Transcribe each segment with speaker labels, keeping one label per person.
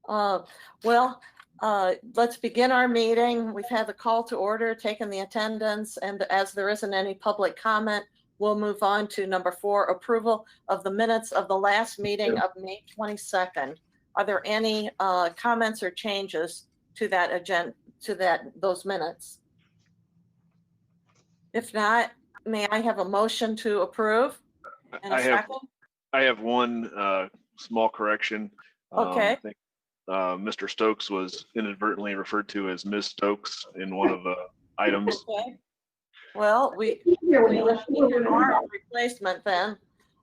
Speaker 1: Uh, well, let's begin our meeting. We've had the call to order, taken the attendance, and as there isn't any public comment, we'll move on to number 4, approval of the minutes of the last meeting of May 22nd. Are there any comments or changes to that agenda, to those minutes? If not, may I have a motion to approve? And a second?
Speaker 2: I have one small correction.
Speaker 1: Okay.
Speaker 2: I think Mr. Stokes was inadvertently referred to as Ms. Stokes in one of the items.
Speaker 1: Okay. Well, we need our replacement then.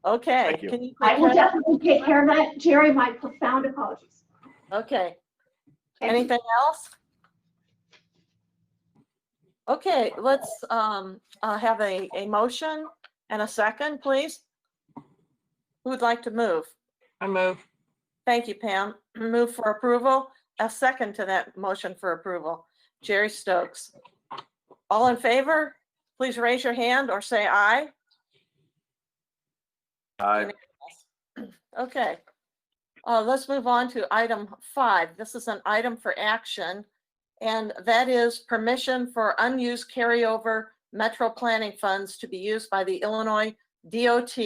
Speaker 1: Okay.
Speaker 2: Thank you.
Speaker 1: Can you
Speaker 3: I will definitely take care of that. Jerry, my profound apologies.
Speaker 1: Okay.
Speaker 3: Thank you.
Speaker 1: Anything else? Okay, let's have a motion and a second, please. Who would like to move?
Speaker 4: I move.
Speaker 1: Thank you, Pam. Move for approval. A second to that motion for approval. Jerry Stokes. All in favor, please raise your hand or say aye.
Speaker 2: Aye.
Speaker 1: Okay. Let's move on to item 5. This is an item for action, and that is permission for unused carryover metro planning funds to be used by the Illinois DOT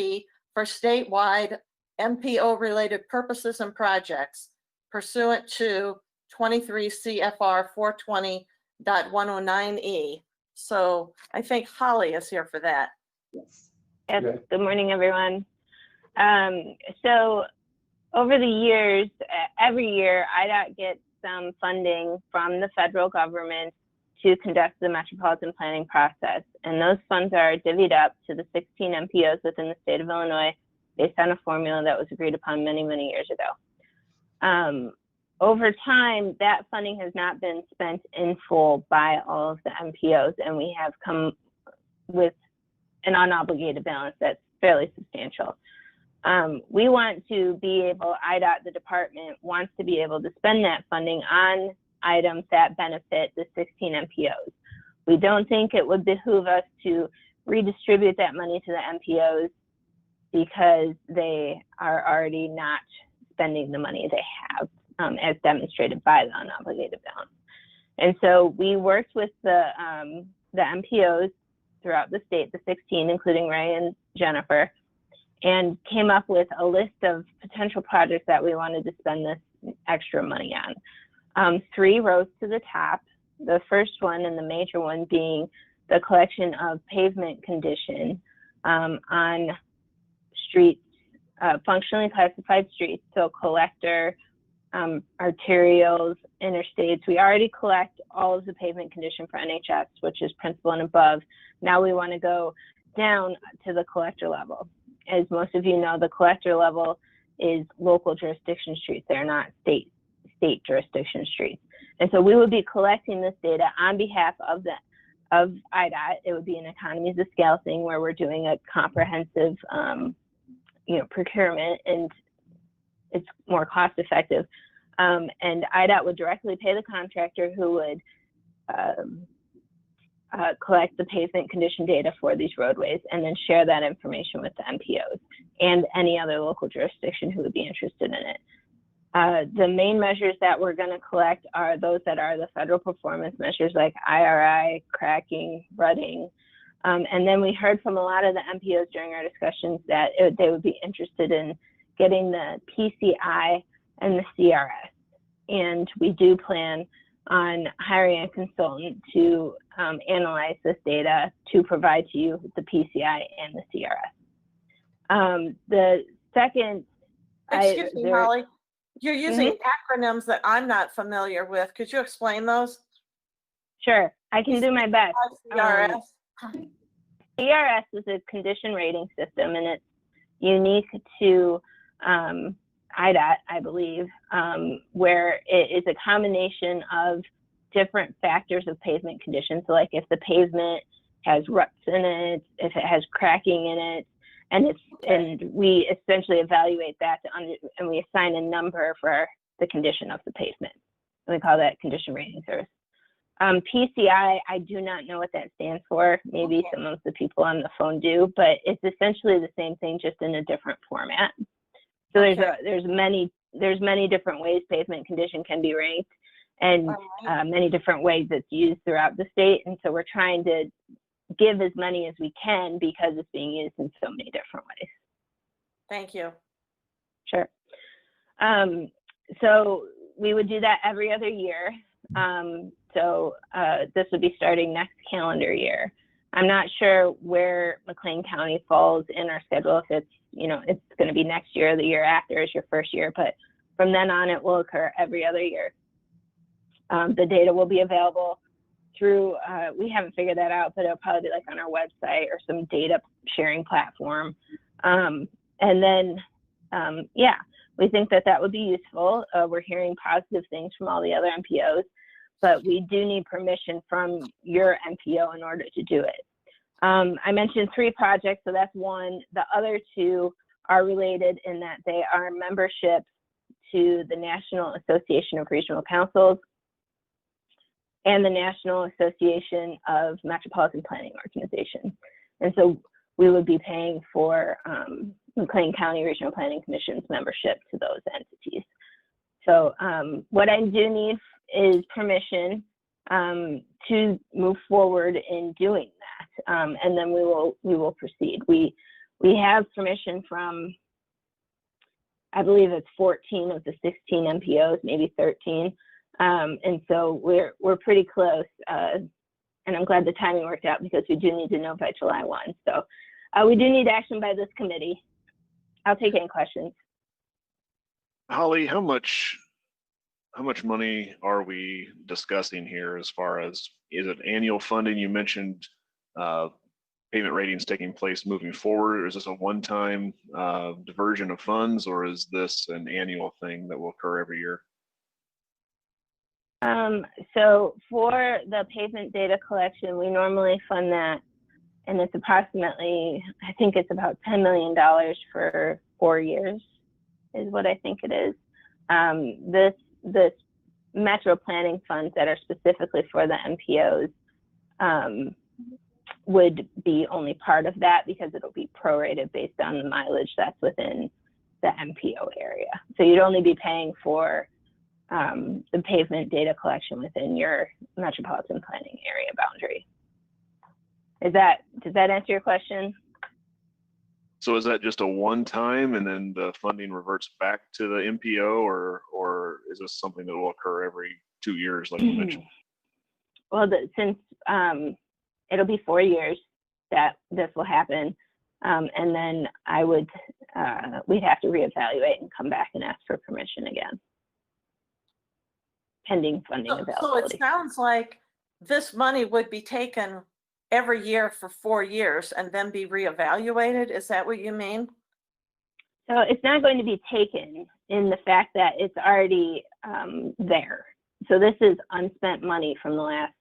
Speaker 1: for statewide MPO-related purposes and projects pursuant to 23 CFR 420.109E. So I think Holly is here for that.
Speaker 3: Yes.
Speaker 5: Yes, good morning, everyone. So over the years, every year, IDOT gets some funding from the federal government to conduct the metropolitan planning process. And those funds are divvied up to the 16 MPOs within the state of Illinois based on a formula that was agreed upon many, many years ago. Over time, that funding has not been spent in full by all of the MPOs, and we have come with an unobligated balance that's fairly substantial. We want to be able, IDOT, the department, wants to be able to spend that funding on items that benefit the 16 MPOs. We don't think it would behoove us to redistribute that money to the MPOs because they are already not spending the money they have, as demonstrated by the unobligated balance. And so we worked with the MPOs throughout the state, the 16, including Ray and Jennifer, and came up with a list of potential projects that we wanted to spend this extra money on. 3 rose to the top. The first one and the major one being the collection of pavement condition on streets, functionally classified streets, so collector, arterials, interstates. We already collect all of the pavement condition for NHS, which is principal and above. Now we want to go down to the collector level. As most of you know, the collector level is local jurisdiction streets. They're not state jurisdiction streets. And so we would be collecting this data on behalf of IDOT. It would be an economies of scale thing where we're doing a comprehensive procurement, and it's more cost effective. And IDOT would directly pay the contractor who would collect the pavement condition data for these roadways and then share that information with the MPOs and any other local jurisdiction who would be interested in it. The main measures that we're going to collect are those that are the federal performance measures like IRI, cracking, rutting. And then we heard from a lot of the MPOs during our discussions that they would be interested in getting the PCI and the CRS. And we do plan on hiring a consultant to analyze this data to provide to you the PCI and the CRS. The second,
Speaker 1: excuse me, Holly, you're using acronyms that I'm not familiar with. Could you explain those?
Speaker 5: Sure, I can do my best.
Speaker 1: CRS.
Speaker 5: CRS is a condition rating system, and it's unique to IDOT, I believe, where it is a combination of different factors of pavement conditions. So like if the pavement has ruts in it, if it has cracking in it, and we essentially evaluate that and we assign a number for the condition of the pavement. And we call that condition rating service. PCI, I do not know what that stands for. Maybe some of the people on the phone do, but it's essentially the same thing, just in a different format. So there's many there's many different ways pavement condition can be ranked, and many different ways it's used throughout the state. And so we're trying to give as many as we can because it's being used in so many different ways.
Speaker 1: Thank you.
Speaker 5: Sure. So we would do that every other year. This would be starting next calendar year. I'm not sure where McLean County falls in our schedule, if it's, it's going to be next year or the year after is your first year, but from then on it will occur every other year. The data will be available through, we haven't figured that out, but it'll probably be like on our website or some data sharing platform. And then, yeah, we think that would be useful. We're hearing positive things from all the other MPOs, but we do need permission from your MPO in order to do it. I mentioned 3 projects, so that's one. The other 2 are related in that they are memberships to the National Association of Regional Councils and the National Association of Metropolitan Planning Organizations. And so we would be paying for McLean County Regional Planning Commission's membership to those entities. So what I do need is permission to move forward in doing that, and then we will proceed. We have permission from, I believe it's 14 of the 16 MPOs, maybe 13, and so we're pretty close. And I'm glad the timing worked out because we do need to know by July 1. So we do need action by this committee. I'll take any questions.
Speaker 2: Holly, how much money are we discussing here as far as, is it annual funding? You mentioned payment ratings taking place moving forward. Or is this a one-time diversion of funds, or is this an annual thing that will occur every year?
Speaker 5: So for the pavement data collection, we normally fund that, and it's approximately, I think it's about $10 million for 4 years is what I think it is. This metro planning funds that are specifically for the MPOs would be only part of that because it'll be prorated based on the mileage that's within the MPO area. So you'd only be paying for the pavement data collection within your metropolitan planning area boundary. Does that answer your question?
Speaker 2: So is that just a one-time and then the funding reverts back to the MPO, or is this something that will occur every 2 years, like you mentioned?
Speaker 5: Well, since it'll be 4 years that this will happen, and then we'd have to reevaluate and come back and ask for permission again, pending funding availability.
Speaker 1: So it sounds like this money would be taken every year for 4 years and then be reevaluated. Is that what you mean?
Speaker 5: So it's not going to be taken in the fact that it's already there. So this is unspent money from the last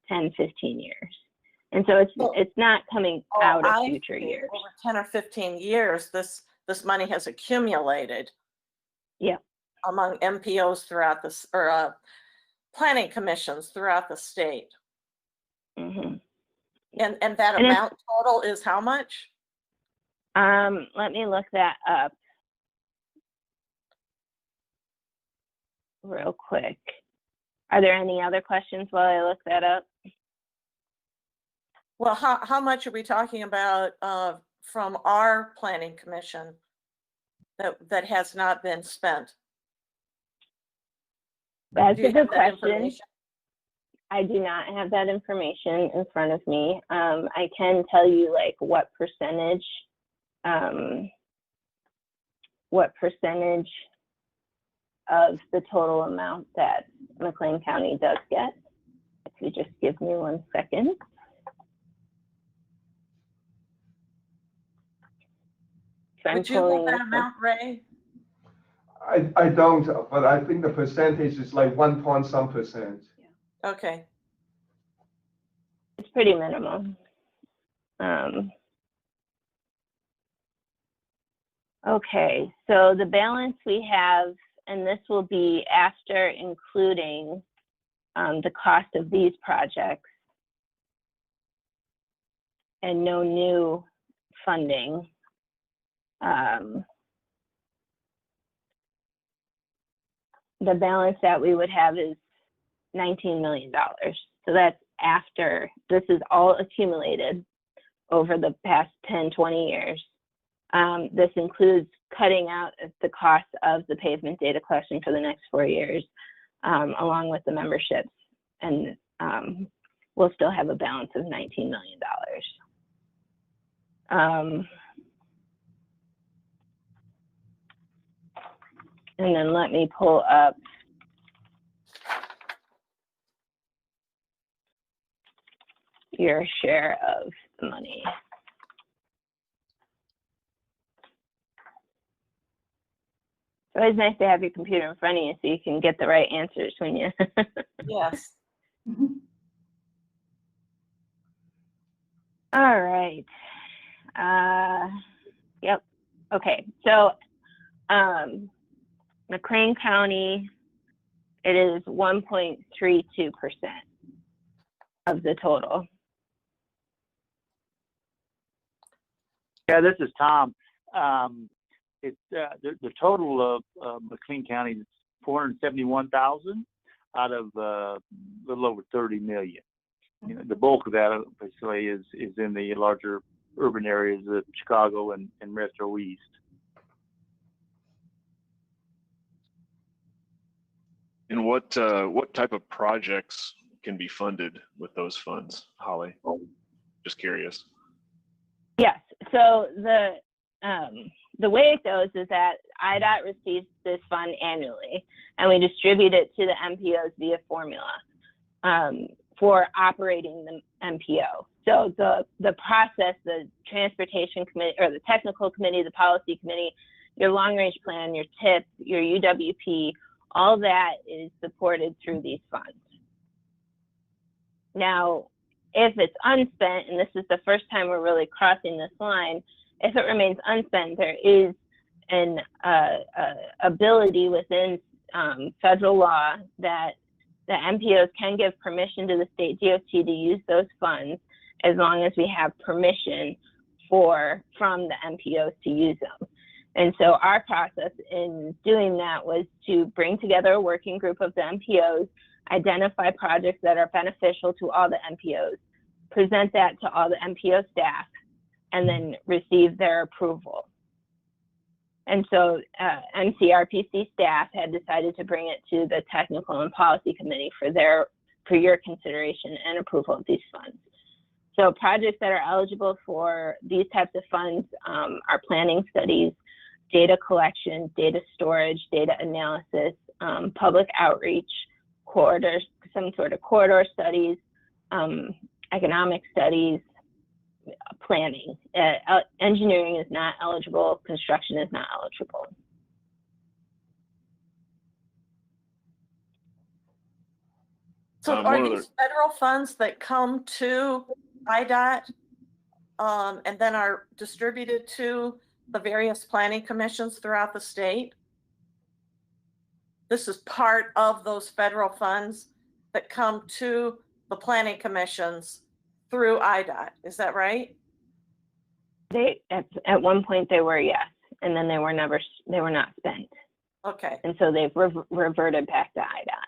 Speaker 5: 10, 15 years. And so it's not coming out of future years.
Speaker 1: Over 10 or 15 years, this money has accumulated.
Speaker 5: Yeah.
Speaker 1: Among MPOs throughout this, or planning commissions throughout the state.
Speaker 5: Mm-hmm.
Speaker 1: And that amount total is how much?
Speaker 5: Let me look that up real quick. Are there any other questions while I look that up?
Speaker 1: Well, how much are we talking about from our planning commission that has not been spent?
Speaker 5: That's a good question. I do not have that information in front of me. I can tell you like what percentage of the total amount that McLean County does get. If you just give me 1 second. So
Speaker 1: Would you know that amount, Ray?
Speaker 4: I don't, but I think the percentage is like 1 point some percent.
Speaker 1: Okay.
Speaker 5: It's pretty minimal. Okay, so the balance we have, and this will be after including the cost of these projects and no new funding. the balance that we would have is $19 million. So that's after, this is all accumulated over the past 10, 20 years. This includes cutting out the cost of the pavement data collection for the next 4 years, along with the memberships. And we'll still have a balance of $19 million. And then let me pull up your share of the money. It's always nice to have your computer in front of you so you can get the right answers when you.
Speaker 1: Yes.
Speaker 5: All right. Yep. Okay. So, McLean County, it is 1.32% of the total.
Speaker 6: Yeah, this is Tom. It's the total of McLean County is 471,000 out of a little over 30 million. You know, the bulk of that, basically, is in the larger urban areas of Chicago and Metro East.
Speaker 2: And what type of projects can be funded with those funds, Holly? Just curious.
Speaker 5: Yes. So the way it goes is that IDOT receives this fund annually, and we distribute it to the MPOs via formula for operating the MPO. So the process, the transportation committee or the technical committee, the policy committee, your long range plan, your TIP, your UWP, all that is supported through these funds. Now, if it's unspent, and this is the first time we're really crossing this line, if it remains unspent, there is an ability within federal law that the MPOs can give permission to the state DOT to use those funds as long as we have permission from the MPOs to use them. And so our process in doing that was to bring together a working group of the MPOs, identify projects that are beneficial to all the MPOs, present that to all the MPO staff, and then receive their approval. And so MCRPC staff had decided to bring it to the technical and policy committee for your consideration and approval of these funds. So projects that are eligible for these types of funds are planning studies, data collection, data storage, data analysis, public outreach, some sort of corridor studies, economic studies, planning. Engineering is not eligible, construction is not eligible.
Speaker 1: So are these federal funds that come to IDOT and then are distributed to the various planning commissions throughout the state? This is part of those federal funds that come to the planning commissions through IDOT. Is that right?
Speaker 5: At one point they were, yes, and then they were not spent.
Speaker 1: Okay.
Speaker 5: And so they've reverted back to IDOT.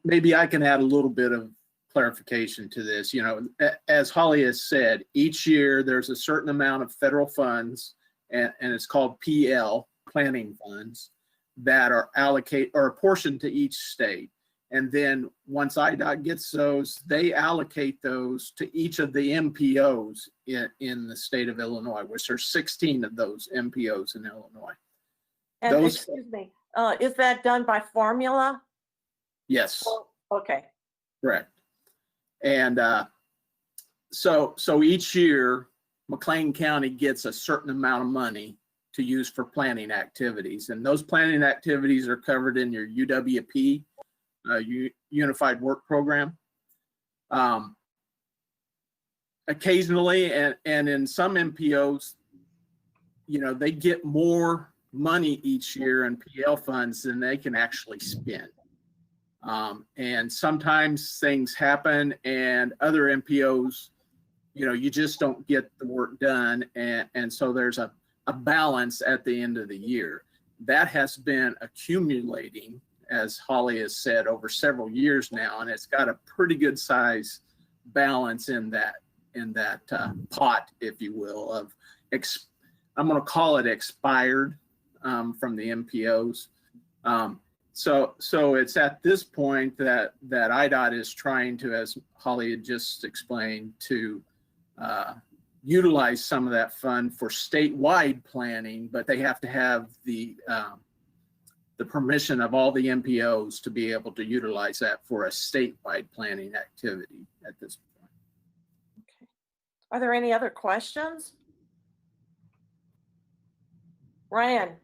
Speaker 7: Maybe I can add a little bit of clarification to this. You know, as Holly has said, each year there's a certain amount of federal funds, and it's called PL, planning funds, that are allocated or apportioned to each state. And then once IDOT gets those, they allocate those to each of the MPOs in the state of Illinois, which there's 16 of those MPOs in Illinois.
Speaker 1: And excuse me, is that done by formula?
Speaker 7: Yes.
Speaker 1: Okay.
Speaker 7: Correct. And so each year, McLean County gets a certain amount of money to use for planning activities. And those planning activities are covered in your UWP, Unified Work Program. Occasionally, and in some MPOs, you know, they get more money each year in PL funds than they can actually spend. And sometimes things happen and other MPOs, you know, you just don't get the work done. And so there's a balance at the end of the year. that has been accumulating, as Holly has said, over several years now, and it's got a pretty good size balance in that pot, if you will, of I'm going to call it expired from the MPOs. So it's at this point that IDOT is trying to, as Holly had just explained, to utilize some of that fund for statewide planning, but they have to have the permission of all the MPOs to be able to utilize that for a statewide planning activity at this point.
Speaker 1: Okay. Are there any other questions? Ryan?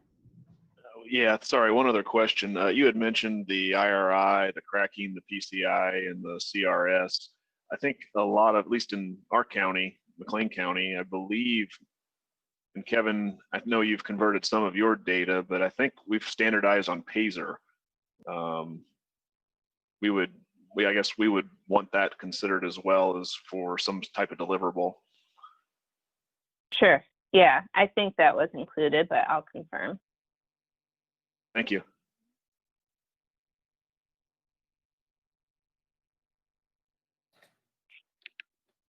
Speaker 2: Yeah, sorry, one other question. You had mentioned the IRI, the cracking, the PCI, and the CRS. I think a lot of, at least in our county, McLean County, I believe, and Kevin, I know you've converted some of your data, but I think we've standardized on Payzer. I guess we would want that considered as well as for some type of deliverable.
Speaker 5: Sure. Yeah, I think that was included, but I'll confirm.
Speaker 2: Thank you.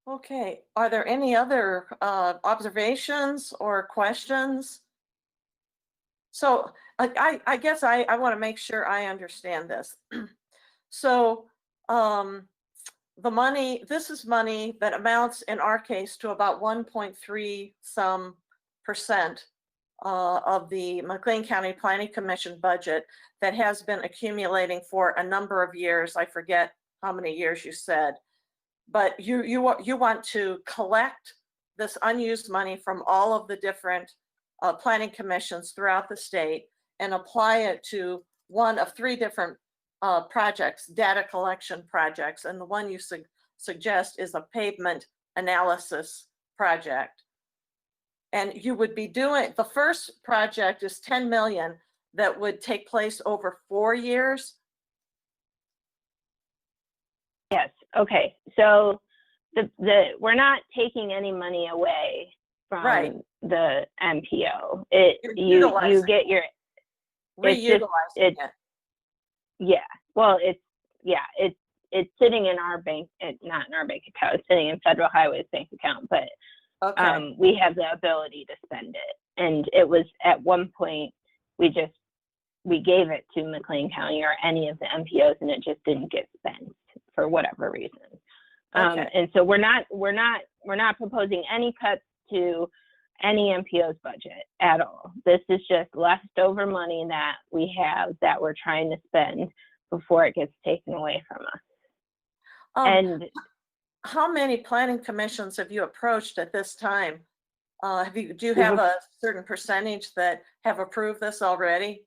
Speaker 1: Okay, are there any other observations or questions? So I guess I want to make sure I understand this. So the money, this is money that amounts in our case to about 1.3 some percent of the McLean County Planning Commission budget that has been accumulating for a number of years. I forget how many years you said. But you want to collect this unused money from all of the different planning commissions throughout the state and apply it to one of three different projects, data collection projects. And the one you suggest is a pavement analysis project. And you would be doing, the first project is 10 million that would take place over 4 years.
Speaker 5: Yes. Okay. So we're not taking any money away from
Speaker 1: Right.
Speaker 5: the MPO.
Speaker 1: You're
Speaker 5: You get your
Speaker 1: reutilizing it.
Speaker 5: Yeah. Well, it's sitting in our bank, not in our bank account. It's sitting in Federal Highways bank account, but
Speaker 1: Okay.
Speaker 5: we have the ability to spend it. And it was at one point we gave it to McLean County or any of the MPOs, and it just didn't get spent for whatever reason.
Speaker 1: Okay.
Speaker 5: And so we're not proposing any cuts to any MPO's budget at all. This is just leftover money that we have that we're trying to spend before it gets taken away from us. And
Speaker 1: how many planning commissions have you approached at this time? Do you have a certain percentage that have approved this already?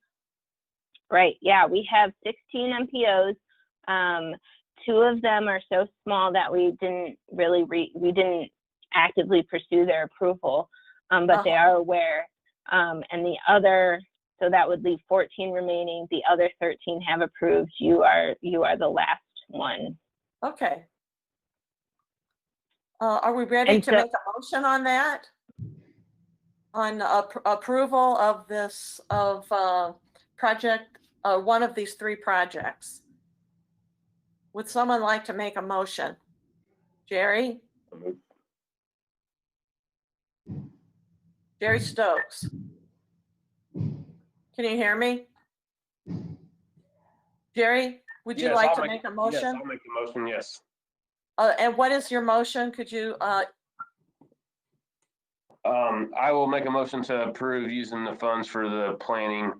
Speaker 5: Right. Yeah, we have 16 MPOs. 2 of them are so small that we didn't really we didn't actively pursue their approval, but they are aware. And the other, so that would leave 14 remaining. The other 13 have approved. You are the last one.
Speaker 1: Okay. Are we ready
Speaker 5: And
Speaker 1: to
Speaker 5: so-
Speaker 1: make a motion on that? On approval of this, project, one of these 3 projects? Would someone like to make a motion? Jerry? Jerry Stokes. Can you hear me? Jerry, would you
Speaker 8: Yes,
Speaker 1: like
Speaker 8: I'll
Speaker 1: to make a motion?
Speaker 8: Yes, I'll make the motion, yes.
Speaker 1: And what is your motion? Could you,
Speaker 8: I will make a motion to approve using the funds for the planning,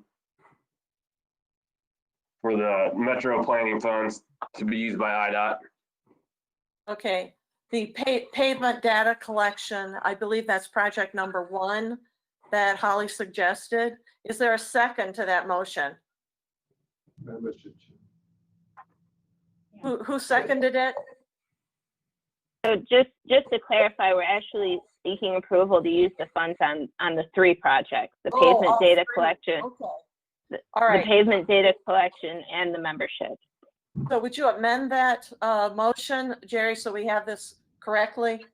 Speaker 8: for the metro planning funds to be used by IDOT.
Speaker 1: okay, the pavement data collection, I believe that's project number 1 that Holly suggested. Is there a second to that motion?
Speaker 4: Membership.
Speaker 1: Who seconded it?
Speaker 5: So just to clarify, we're actually seeking approval to use the funds on the 3 projects, the pavement
Speaker 1: all
Speaker 5: data
Speaker 1: 3.
Speaker 5: collection,
Speaker 1: Okay, all
Speaker 5: the
Speaker 1: right.
Speaker 5: pavement data collection, and the membership.
Speaker 1: So would you amend that motion, Jerry, so we have this correctly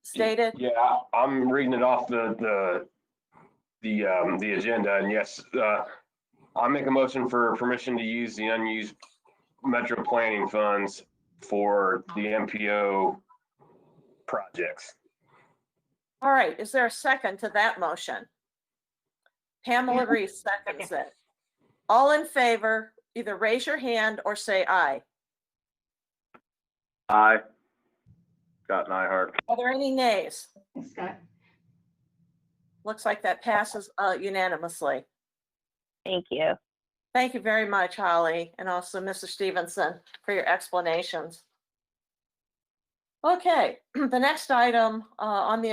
Speaker 1: stated?
Speaker 8: Yeah, I'm reading it off the the agenda, and yes, I'll make a motion for permission to use the unused metro planning funds for the MPO projects.
Speaker 1: All right, is there a second to that motion? Pamela Reese seconds it. All in favor, either raise your hand or say aye.
Speaker 9: Aye. Scott Nyhart.
Speaker 1: Are there any nays?
Speaker 3: Scott.
Speaker 1: Looks like that passes unanimously.
Speaker 5: Thank you.
Speaker 1: Thank you very much, Holly, and also Mr. Stevenson for your explanations. Okay, the next item on the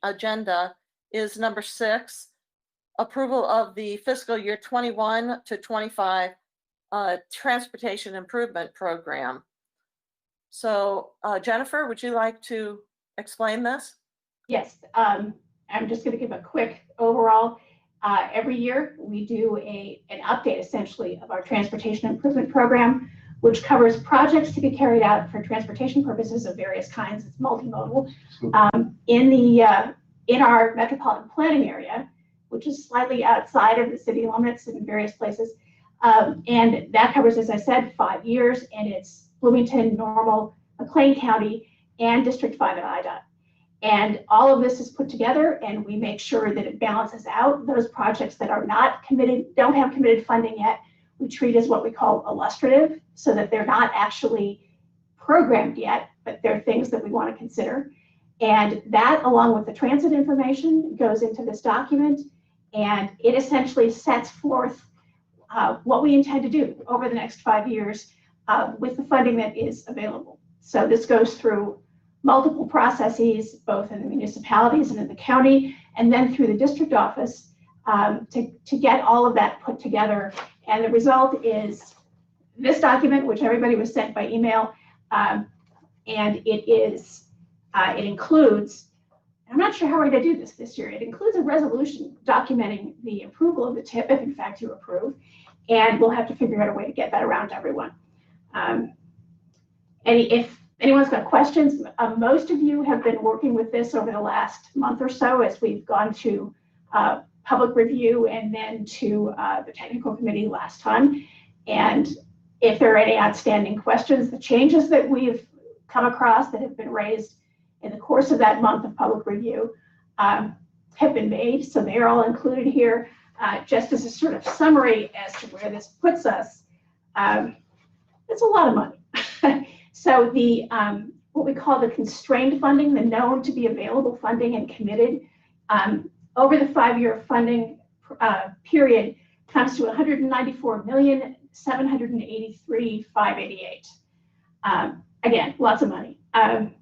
Speaker 1: agenda is number 6, approval of the fiscal year 21 to 25 transportation improvement program. So Jennifer, would you like to explain this?
Speaker 3: Yes, I'm just going to give a quick overall. Every year we do an update essentially of our transportation improvement program, which covers projects to be carried out for transportation purposes of various kinds. It's multimodal in our metropolitan planning area, which is slightly outside of the city limits in various places. And that covers, as I said, 5 years, and it's Bloomington, Normal, McLean County, and District 5 at IDOT. And all of this is put together, and we make sure that it balances out those projects that are not committed, don't have committed funding yet. We treat as what we call illustrative, so that they're not actually programmed yet, but they're things that we want to consider. And that, along with the transit information, goes into this document, and it essentially sets forth what we intend to do over the next 5 years with the funding that is available. So this goes through multiple processes, both in the municipalities and in the county, and then through the district office to get all of that put together. And the result is this document, which everybody was sent by email, and it includes, I'm not sure how we're going to do this year, it includes a resolution documenting the approval of the TIP, if in fact you approve, and we'll have to figure out a way to get that around to everyone. And if anyone's got questions, most of you have been working with this over the last month or so as we've gone to public review and then to the technical committee last time. And if there are any outstanding questions, the changes that we've come across that have been raised in the course of that month of public review have been made. So they are all included here. Just as a sort of summary as to where this puts us, it's a lot of money. So the what we call the constrained funding, the known to be available funding and committed over the 5-year funding period comes to $194,783,588. Again, lots of money. And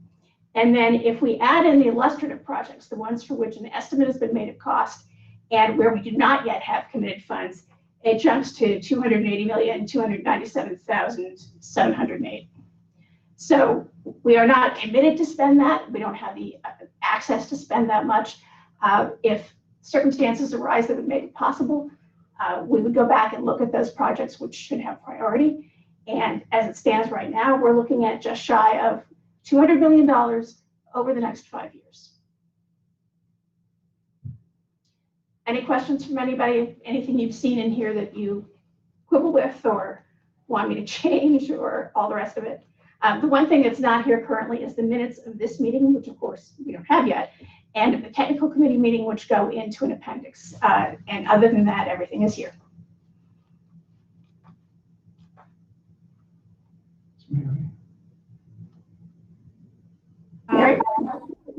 Speaker 3: then if we add in the illustrative projects, the ones for which an estimate has been made of cost and where we do not yet have committed funds, it jumps to $280,297,708. So we are not committed to spend that. We don't have the access to spend that much. If circumstances arise that would make it possible, we would go back and look at those projects which should have priority. And as it stands right now, we're looking at just shy of $200 million over the next 5 years. Any questions from anybody? Anything you've seen in here that you quibble with or want me to change or all the rest of it? The one thing that's not here currently is the minutes of this meeting, which of course we don't have yet, and of the technical committee meeting, which go into an appendix. And other than that, everything is here.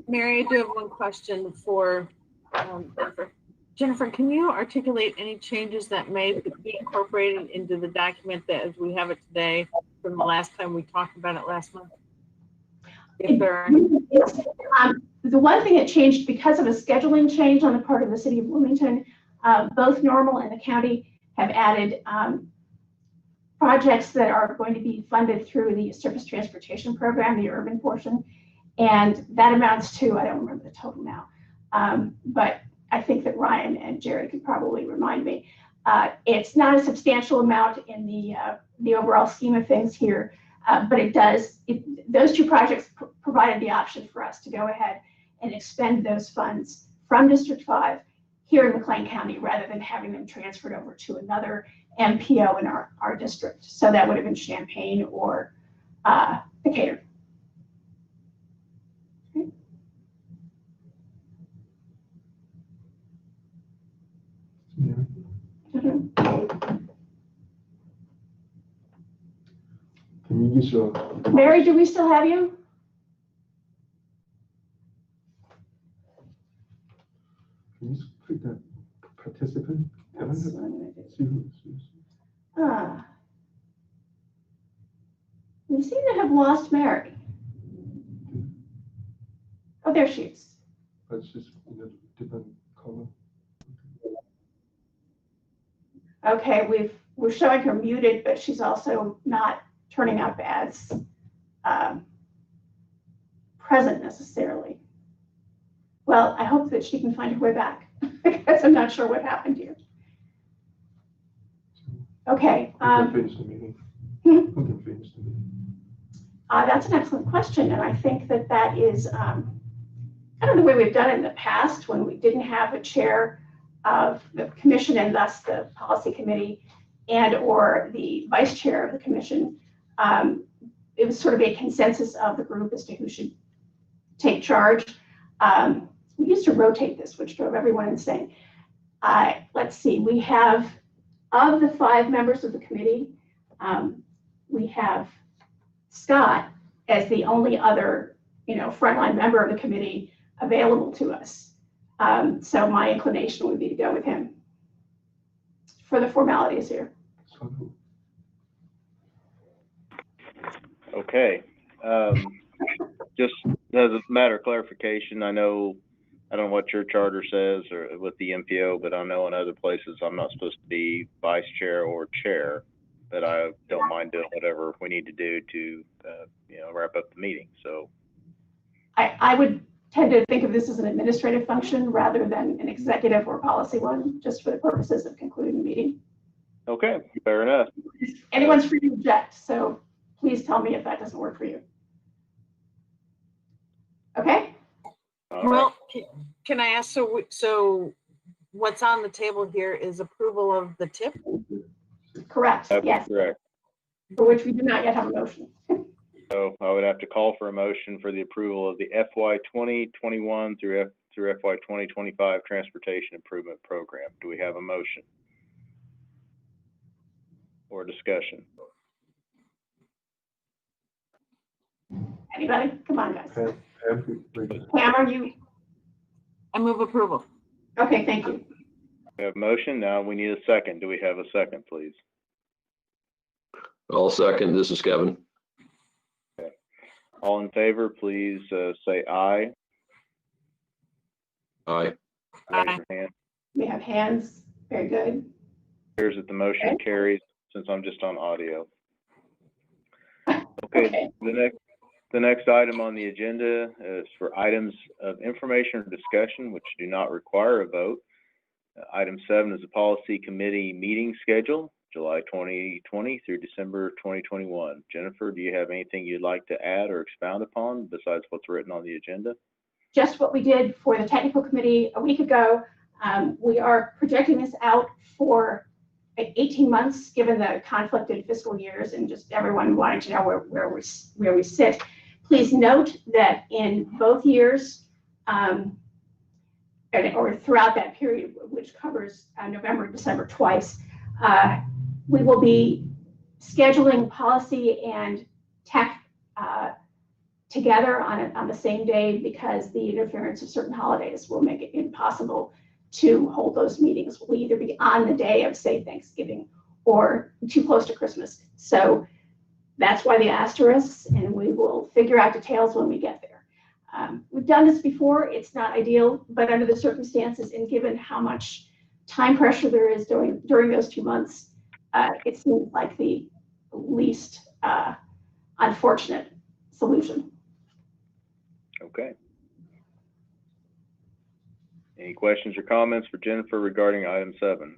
Speaker 10: Mary, I do have one question for Jennifer. Jennifer, can you articulate any changes that may be incorporated into the document that as we have it today from the last time we talked about it last month? If there are any.
Speaker 3: The one thing that changed because of a scheduling change on the part of the city of Bloomington, both Normal and the county have added projects that are going to be funded through the surface transportation program, the urban portion. And that amounts to, I don't remember the total now, but I think that Ryan and Jared could probably remind me. It's not a substantial amount in the overall scheme of things here, but it does, those two projects provided the option for us to go ahead and expend those funds from District 5 here in McLean County rather than having them transferred over to another MPO in our district. So that would have been Champaign or Decatur. Okay.
Speaker 4: Can you use your?
Speaker 3: Mary, do we still have you?
Speaker 4: Can you click that participant?
Speaker 3: That's what I'm gonna do.
Speaker 4: See who's.
Speaker 3: We seem to have lost Mary. Oh, there she is.
Speaker 4: That's just in a different color.
Speaker 3: Okay, we're showing her muted, but she's also not turning up as present necessarily. Well, I hope that she can find her way back because I'm not sure what happened here. Okay.
Speaker 4: Who can finish the meeting?
Speaker 3: Hmm?
Speaker 4: Who can finish the meeting?
Speaker 3: That's an excellent question, and I think that is kind of the way we've done it in the past when we didn't have a chair of the commission and thus the policy committee and or the vice chair of the commission. It was sort of a consensus of the group as to who should take charge. We used to rotate this, which drove everyone insane. Let's see, we have, of the 5 members of the committee, we have Scott as the only other, frontline member of the committee available to us. So my inclination would be to go with him for the formalities here.
Speaker 9: Okay. Just as a matter of clarification, I don't know what your charter says or with the MPO, but I know in other places I'm not supposed to be vice chair or chair, but I don't mind doing whatever we need to do to, wrap up the meeting. So
Speaker 3: I would tend to think of this as an administrative function rather than an executive or policy one, just for the purposes of concluding the meeting.
Speaker 9: okay, fair enough.
Speaker 3: Anyone's free to object, so please tell me if that doesn't work for you. Okay?
Speaker 9: All right.
Speaker 10: Well, can I ask, so what's on the table here is approval of the TIP?
Speaker 3: Correct,
Speaker 9: That's
Speaker 3: yes,
Speaker 9: correct.
Speaker 3: for which we do not yet have a motion.
Speaker 9: So I would have to call for a motion for the approval of the FY 2021 through FY 2025 Transportation Improvement Program. Do we have a motion or discussion?
Speaker 3: Anybody? Come on, guys.
Speaker 4: Pam,
Speaker 3: Pam, are you?
Speaker 10: I move approval.
Speaker 3: Okay, thank you.
Speaker 9: We have a motion. Now we need a second. Do we have a second, please?
Speaker 11: I'll second. This is Kevin.
Speaker 9: Okay. All in favor, please say aye.
Speaker 11: Aye.
Speaker 9: Raise your hand.
Speaker 3: We have hands. Very good.
Speaker 9: Appears that the motion
Speaker 3: Okay.
Speaker 9: carries since I'm just on audio. Okay. The next item on the agenda is for items of information or discussion which do not require a vote. Item 7 is the policy committee meeting schedule, July 2020 through December 2021. Jennifer, do you have anything you'd like to add or expound upon besides what's written on the agenda?
Speaker 3: Just what we did for the technical committee a week ago. We are projecting this out for 18 months, given the conflicted fiscal years and just everyone wanting to know where we sit. Please note that in both years, or throughout that period, which covers November and December twice, we will be scheduling policy and tech together on the same day because the interference of certain holidays will make it impossible to hold those meetings. We'll either be on the day of, say, Thanksgiving or too close to Christmas. So that's why the asterisks, and we will figure out details when we get there. We've done this before. It's not ideal, but under the circumstances and given how much time pressure there is during those 2 months, it seems like the least unfortunate solution.
Speaker 9: Okay. Any questions or comments for Jennifer regarding item 7?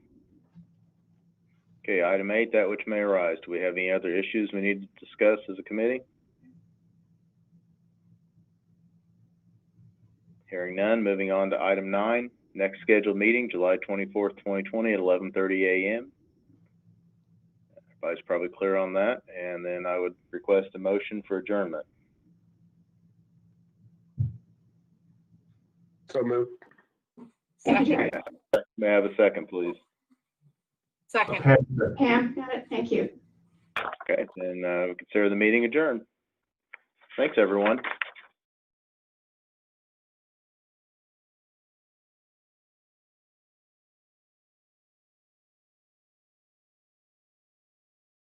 Speaker 9: Okay, item 8, that which may arise. Do we have any other issues we need to discuss as a committee? Hearing none, moving on to item 9. Next scheduled meeting, July 24th, 2020 at 11:30 a.m. Everybody's probably clear on that. And then I would request a motion for adjournment.
Speaker 8: So moved.
Speaker 3: Thank you, Jerry.
Speaker 9: May I have a second, please?
Speaker 10: Second.
Speaker 3: Pam, got it. Thank you.
Speaker 9: Okay, then we consider the meeting adjourned. Thanks, everyone.